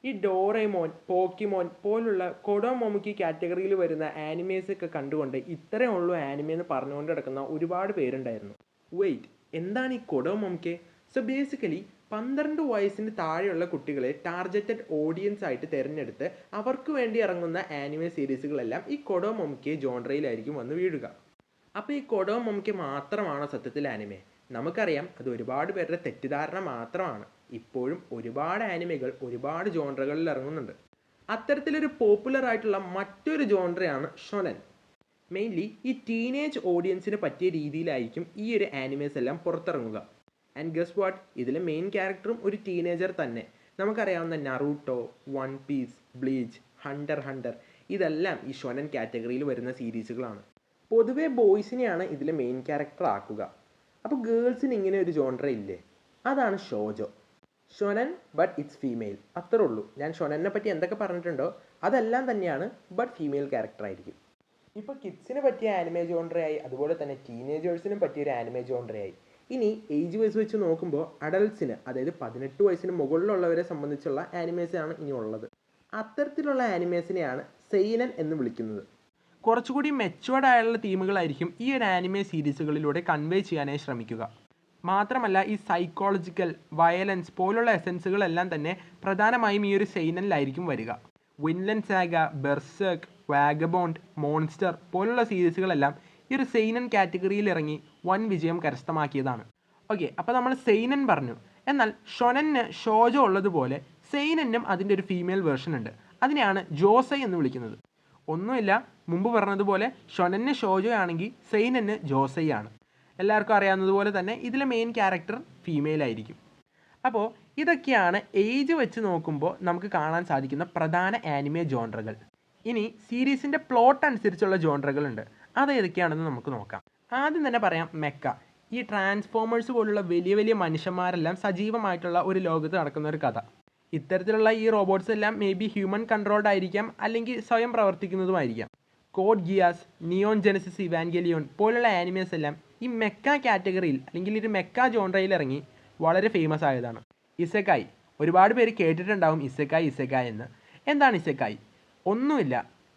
ഈ ഡോറേമോൻ, പോക്കിമോൻ പോലുള്ള കൊഡോമോമിക്ക് കാറ്റഗറിയിൽ വരുന്ന ആനിമേസ് ഒക്കെ കണ്ടുകൊണ്ട് ഇത്രയേ ഉള്ളൂ ആനിമേ എന്ന് പറഞ്ഞുകൊണ്ട് കിടക്കുന്ന ഒരുപാട് പേരുണ്ടായിരുന്നു. വെയിറ്റ്, എന്താണ് ഈ കൊഡോമോമിക്ക്? സോ ബേസിക്കലി 12 വയസ്സിന് താഴെയുള്ള കുട്ടികളെ ടാർഗറ്റഡ് ഓഡിയൻസ് ആയിട്ട് തിരഞ്ഞെടുത്ത് അവർക്ക് വേണ്ടി ഇറങ്ങുന്ന ആനിമേ സീരീസുകളെല്ലാം ഈ കൊഡോമോമിക്ക് ജോൺറയിലായിരിക്കും വന്ന് വീഴുക. അപ്പോൾ ഈ കൊഡോമോമിക്ക് മാത്രമാണോ സത്യത്തിൽ ആനിമേ? നമുക്കറിയാം അത് ഒരുപാട് പേരുടെ തെറ്റിദ്ധാരണ മാത്രമാണ്. ഇപ്പോഴും ഒരുപാട് ആനിമകൾ ഒരുപാട് ജോൺറകളിൽ ഇറങ്ങുന്നുണ്ട്. അത്തരത്തിലൊരു പോപ്പുലർ ആയിട്ടുള്ള മറ്റൊരു ജോൺറയാണ് ഷൊനൻ. മെയിൻലി ഈ ടീനേജ് ഓഡിയൻസിന് പറ്റിയ രീതിയിലായിരിക്കും ഈ ഒരു ആനിമേസ് എല്ലാം പുറത്തിറങ്ങുക. ആൻഡ് ഗസ് വാട്ട്, ഇതിലെ മെയിൻ ക്യാരക്ടറും ഒരു ടീനേജർ തന്നെ. നമുക്കറിയാവുന്ന Naruto, one piece, bleach, hunter ഇതെല്ലാം ഈ ഷൊനൻ കാറ്റഗറിയിൽ വരുന്ന സീരീസുകളാണ്. പൊതുവേ ബോയ്സിനെയാണ് ഇതിലെ മെയിൻ ക്യാരക്ടർ ആക്കുക. അപ്പോൾ ഗേൾസിന് ഇങ്ങനെ ഒരു ജോൺറ ഇല്ലേ? അതാണ് ഷോജോ. ഷൊനൻ ബട്ട് ഇറ്റ്സ് ഫീമെയിൽ, അത്രേ ഉള്ളൂ. ഞാൻ ഷൊനനെ പറ്റി എന്തൊക്കെ പറഞ്ഞിട്ടുണ്ടോ അതെല്ലാം തന്നെയാണ്, ബട്ട് ഫീമെയിൽ ക്യാരക്ടർ ആയിരിക്കും. ഇപ്പോൾ കിഡ്സിന് പറ്റിയ ആനിമേ ജോൺറയായി, അതുപോലെ തന്നെ ടീനേജേഴ്സിനും പറ്റിയൊരു ആനിമേ ജോൺറയായി. ഇനി ഏജ് വൈസ് വെച്ച് നോക്കുമ്പോൾ അഡൾട്ട്സിന്, അതായത് 18 വയസ്സിന് മുകളിലുള്ളവരെ സംബന്ധിച്ചുള്ള ആനിമേസാണ് ഇനി ഉള്ളത്. അത്തരത്തിലുള്ള ആനിമേസിനെയാണ് സെയിനൻ എന്ന് വിളിക്കുന്നത്. കുറച്ചുകൂടി മെച്ചുവേർഡ് ആയുള്ള തീമുകളായിരിക്കും ഈ ഒരു ആനിമേ സീരീസുകളിലൂടെ കൺവേ ചെയ്യാനായി ശ്രമിക്കുക. മാത്രമല്ല ഈ സൈക്കോളജിക്കൽ, വയലൻസ് പോലുള്ള എസൻസുകളെല്ലാം തന്നെ പ്രധാനമായും ഈ ഒരു സെയിനനിലായിരിക്കും വരിക. വിൻലൻഡ് സാഗ, ബെർസേർക്ക്, വാഗബോണ്ട്, മോൺസ്റ്റർ പോലുള്ള സീരീസുകളെല്ലാം ഈ ഒരു സെയിനൻ കാറ്റഗറിയിൽ ഇറങ്ങി വൻ വിജയം കരസ്ഥമാക്കിയതാണ്. ഓക്കെ, അപ്പോൾ നമ്മൾ സെയിനൻ പറഞ്ഞു. എന്നാൽ ഷൊനന് ഷോജോ ഉള്ളതുപോലെ സെയിനനും അതിൻ്റെ ഒരു ഫീമെയിൽ വേർഷൻ ഉണ്ട്. അതിനെയാണ് ജോസൈ എന്ന് വിളിക്കുന്നത്. ഒന്നുമില്ല, മുമ്പ് പറഞ്ഞതുപോലെ ഷൊനന് ഷോജോ ആണെങ്കിൽ സെയിനന് ജോസൈ ആണ്. എല്ലാവർക്കും അറിയാവുന്നതുപോലെ തന്നെ ഇതിലെ മെയിൻ ക്യാരക്ടർ ഫീമെയിൽ ആയിരിക്കും. അപ്പോൾ ഇതൊക്കെയാണ് ഏജ് വെച്ച് നോക്കുമ്പോൾ നമുക്ക് കാണാൻ സാധിക്കുന്ന പ്രധാന ആനിമേ ജോൺറകൾ. ഇനി സീരീസിൻ്റെ പ്ലോട്ട് അനുസരിച്ചുള്ള ജോൺറകളുണ്ട്. അത് ഏതൊക്കെയാണെന്ന് നമുക്ക് നോക്കാം. ആദ്യം തന്നെ പറയാം മെക്ക. ഈ ട്രാൻസ്ഫോമേഴ്സ് പോലുള്ള വലിയ വലിയ മനുഷ്യന്മാരെല്ലാം സജീവമായിട്ടുള്ള ഒരു ലോകത്ത് നടക്കുന്ന ഒരു കഥ. ഇത്തരത്തിലുള്ള ഈ റോബോട്ട്സ് എല്ലാം മേ ബി ഹ്യൂമൻ കൺട്രോൾഡ് ആയിരിക്കാം, അല്ലെങ്കിൽ സ്വയം പ്രവർത്തിക്കുന്നതുമായിരിക്കാം. കോഡ് ഗിയാസ്, നിയോൺ ജെനസിസ് ഇവാൻഗലിയോൺ പോലുള്ള ആനിമേസ് എല്ലാം ഈ മെക്ക കാറ്റഗറിയിൽ അല്ലെങ്കിൽ ഒരു മെക്ക ജോൺറയിൽ ഇറങ്ങി വളരെ ഫേമസ് ആയതാണ്. ഇസെക്കായ്, ഒരുപാട് പേര് കേട്ടിട്ടുണ്ടാവും ഇസെക്കായ് എന്ന്. എന്താണ് ഇസെക്കായ്? ഒന്നുമില്ല,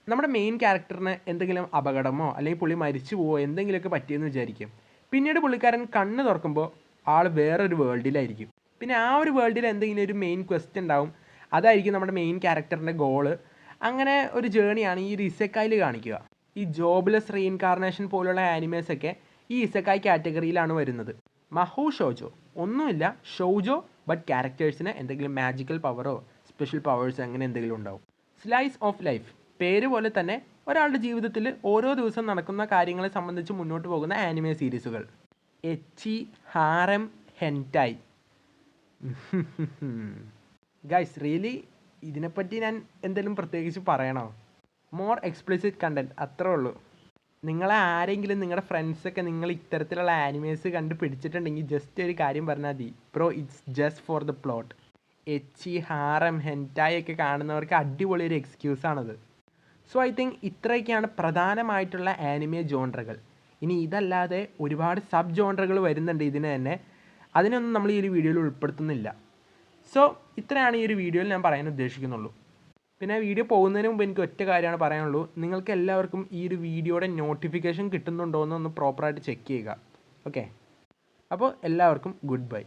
നമ്മുടെ മെയിൻ ക്യാരക്ടറിന് എന്തെങ്കിലും അപകടമോ അല്ലെങ്കിൽ പുള്ളി മരിച്ചു പോവോ എന്തെങ്കിലുമൊക്കെ പറ്റിയെന്ന് വിചാരിക്കും. പിന്നീട് പുള്ളിക്കാരൻ കണ്ണ് തുറക്കുമ്പോൾ ആൾ വേറൊരു വേൾഡിലായിരിക്കും. പിന്നെ ആ ഒരു വേൾഡിൽ എന്തെങ്കിലും ഒരു മെയിൻ ക്വസ്റ്റ് ഉണ്ടാവും, അതായിരിക്കും നമ്മുടെ മെയിൻ ക്യാരക്ടറിൻ്റെ ഗോള്. അങ്ങനെ ഒരു ജേണിയാണ് ഈ ഒരു ഇസെക്കായിൽ കാണിക്കുക. ഈ ജോബ്ലെസ് റീഇൻകാർണേഷൻ പോലുള്ള ആനിമേസൊക്കെ ഈ ഇസെക്കായ് കാറ്റഗറിയിലാണ് വരുന്നത്. മഹു ഷോജോ, ഒന്നുമില്ല, ഷോജോ ബട്ട് ക്യാരക്ടേഴ്സിന് എന്തെങ്കിലും മാജിക്കൽ പവറോ സ്പെഷ്യൽ പവേഴ്സ് അങ്ങനെ എന്തെങ്കിലും ഉണ്ടാവും. സ്ലൈസ് ഓഫ് ലൈഫ്, പേര് പോലെ തന്നെ ഒരാളുടെ ജീവിതത്തിൽ ഓരോ ദിവസം നടക്കുന്ന കാര്യങ്ങളെ സംബന്ധിച്ച് മുന്നോട്ട് പോകുന്ന ആനിമേ സീരീസുകൾ. എച്ചി, ഹാറം, ഹെൻറ്റായ്. ഗൈസ്, റിയലി ഇതിനെപ്പറ്റി ഞാൻ എന്തെങ്കിലും പ്രത്യേകിച്ച് പറയണോ? മോർ എക്സ്പ്ലിസിറ്റ് കണ്ടൻറ്റ്, അത്രേ ഉള്ളൂ. നിങ്ങളെ ആരെങ്കിലും, നിങ്ങളുടെ ഫ്രണ്ട്സൊക്കെ നിങ്ങൾ ഇത്തരത്തിലുള്ള ആനിമേസ് കണ്ട് പിടിച്ചിട്ടുണ്ടെങ്കിൽ ജസ്റ്റ് ഒരു കാര്യം പറഞ്ഞാൽ മതി, bro it's just for the plot. Ecchi, harem, hentai ഒക്കെ കാണുന്നവർക്ക് അടിപൊളി ഒരു എക്സ്ക്യൂസാണത്. സോ ഐ തിങ്ക് ഇത്രയൊക്കെയാണ് പ്രധാനമായിട്ടുള്ള ആനിമേ ജോൺറകൾ. ഇനി ഇതല്ലാതെ ഒരുപാട് സബ് ജോൺറകൾ വരുന്നുണ്ട് ഇതിന് തന്നെ. അതിനൊന്നും നമ്മൾ ഈ ഒരു വീഡിയോയിൽ ഉൾപ്പെടുത്തുന്നില്ല. സോ ഇത്രയാണ് ഈ ഒരു വീഡിയോയിൽ ഞാൻ പറയാൻ ഉദ്ദേശിക്കുന്നുള്ളൂ. പിന്നെ വീഡിയോ പോകുന്നതിന് മുമ്പ് എനിക്ക് ഒറ്റ കാര്യമാണ് പറയാനുള്ളൂ. നിങ്ങൾക്ക് എല്ലാവർക്കും ഈ ഒരു വീഡിയോയുടെ നോട്ടിഫിക്കേഷൻ കിട്ടുന്നുണ്ടോ എന്നൊന്ന് പ്രോപ്പറായിട്ട് ചെക്ക് ചെയ്യുക. ഓക്കെ, അപ്പോൾ എല്ലാവർക്കും ഗുഡ് ബൈ.